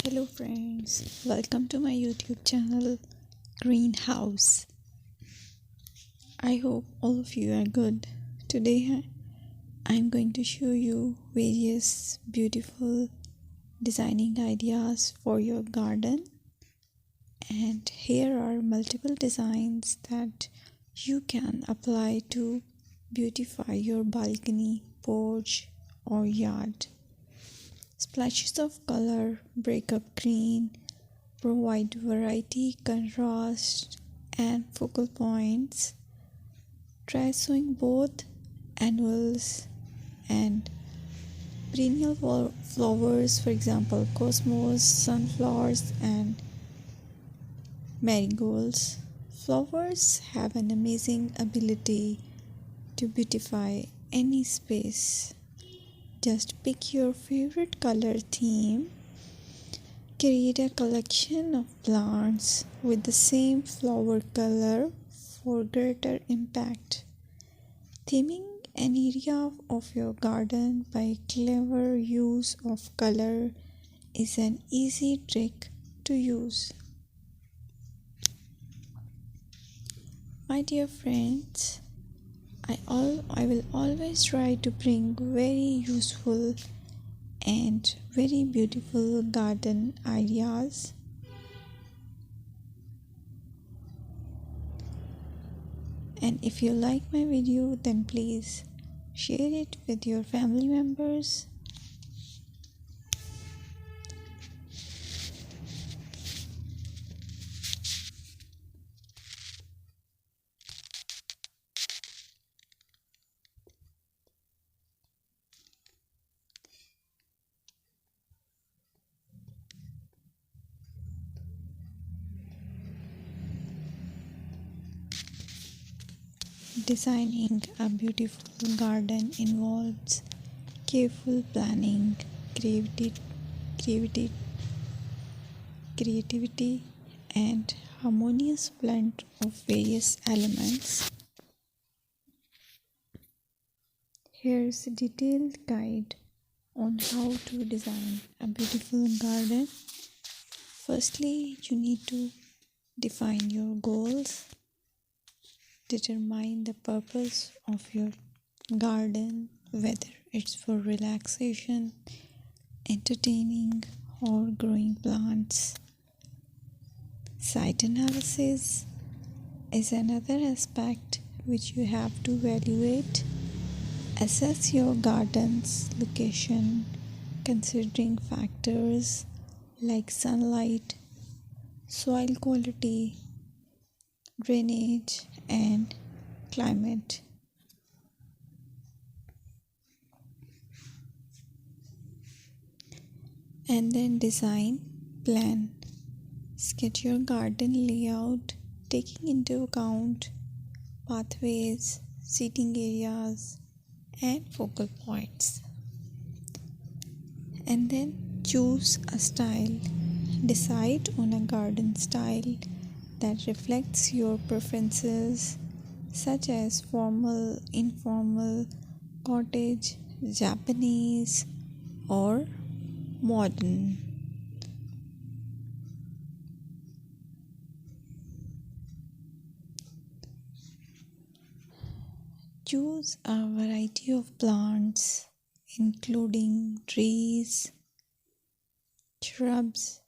Hello friends, welcome to my YouTube channel Greenhouse. I hope all of you are good. Today I'm going to show you various beautiful designing ideas for your garden, and here are multiple designs that you can apply to beautify your balcony, porch or yard. Splashes of color break up green, provide variety, contrast, and focal points. Try sowing both annuals and perennial flowers, for example, cosmos, sunflowers, and marigolds. Flowers have an amazing ability to beautify any space. Just pick your favorite color theme. Create a collection of plants with the same flower color for greater impact. Theming an area of your garden by clever use of color is an easy trick to use. My dear friends, I will always try to bring very useful and very beautiful garden ideas. And if you like my video, then please share it with your family members. Designing a beautiful garden involves careful planning, creativity, creativity, and harmonious blend of various elements. Here's a detailed guide on how to design a beautiful garden. Firstly, you need to define your goals. Determine the purpose of your garden, whether it's for relaxation, entertaining, or growing plants. Site analysis is another aspect which you have to evaluate. Assess your garden's location, considering factors like sunlight, soil quality, drainage, and climate. And then design, plan. Sketch your garden layout, taking into account pathways, seating areas, and focal points. And then choose a style. Decide on a garden style that reflects your preferences, such as formal, informal, cottage, Japanese, or modern. Choose a variety of plants, including trees, shrubs,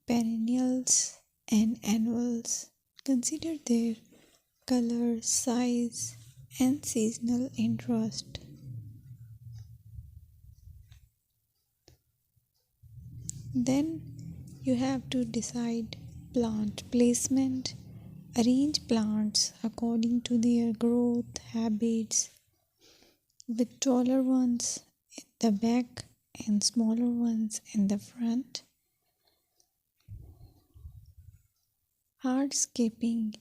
perennials, and annuals. Consider their color, size, and seasonal interest. Then you have to decide plant placement. Arrange plants according to their growth habits, with taller ones in the back and smaller ones in the front. Hardscaping.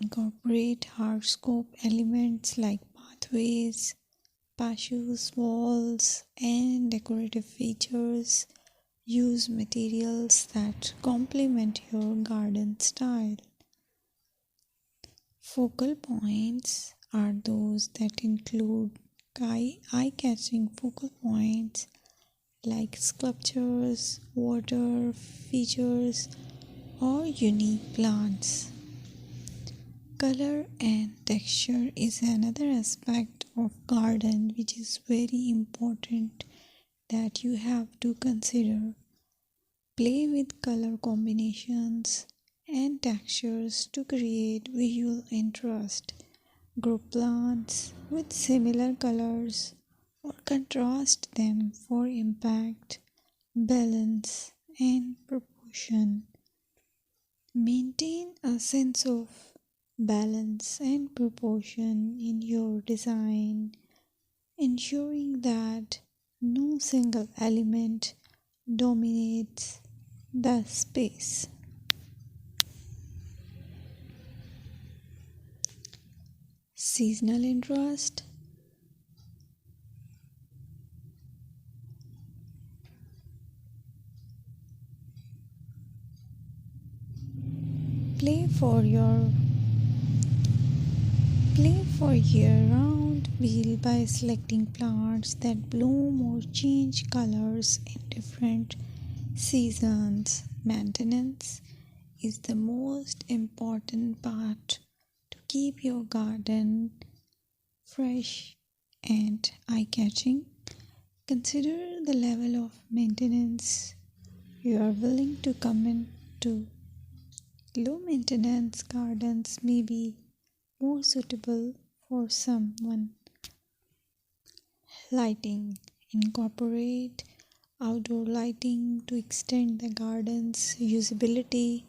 Incorporate hardscape elements like pathways, patios, walls, and decorative features. Use materials that complement your garden style. Focal points are those that include eye-catching focal points like sculptures, water features, or unique plants. Color and texture is another aspect of garden which is very important that you have to consider. Play with color combinations and textures to create visual interest. Group plants with similar colors or contrast them for impact, balance, and proportion. Maintain a sense of balance and proportion in your design, ensuring that no single element dominates the space. Seasonal interest. Play for your Play for year-round wheel by selecting plants that bloom or change colors in different seasons. Maintenance is the most important part to keep your garden fresh and eye-catching. Consider the level of maintenance you are willing to commit to. Low maintenance gardens may be more suitable for someone. Lighting. Incorporate outdoor lighting to extend the garden's usability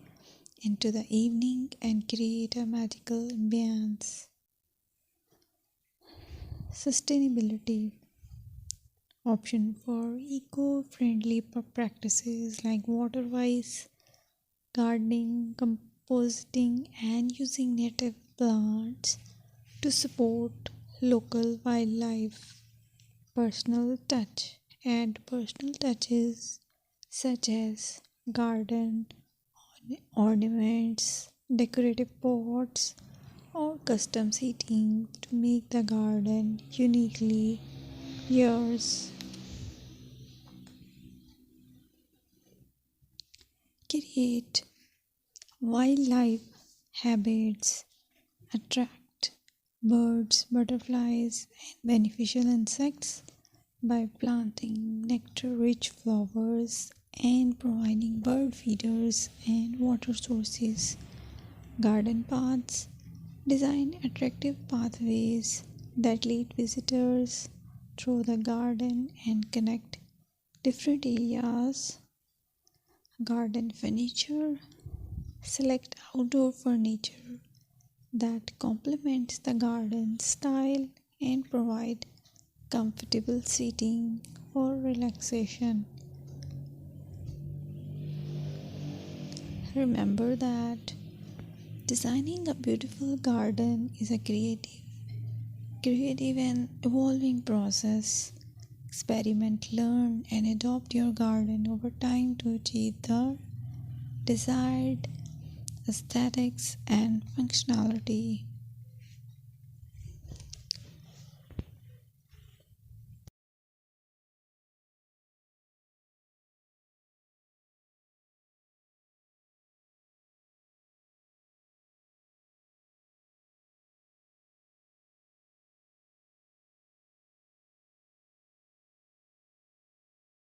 into the evening and create a magical ambience. Sustainability. Option for eco-friendly practices like water-wise gardening, composting, and using native plants to support local wildlife. Personal touch. Add personal touches such as garden ornaments, decorative pots, or custom seating to make the garden uniquely yours. Create wildlife habits. Attract birds, butterflies, and beneficial insects by planting nectar-rich flowers and providing bird feeders and water sources. Garden paths. Design attractive pathways that lead visitors through the garden and connect different areas. Garden furniture. Select outdoor furniture that complements the garden style and provide comfortable seating for relaxation. Remember that designing a beautiful garden is a creative and evolving process. Experiment, learn, and adopt your garden over time to achieve the desired aesthetics and functionality.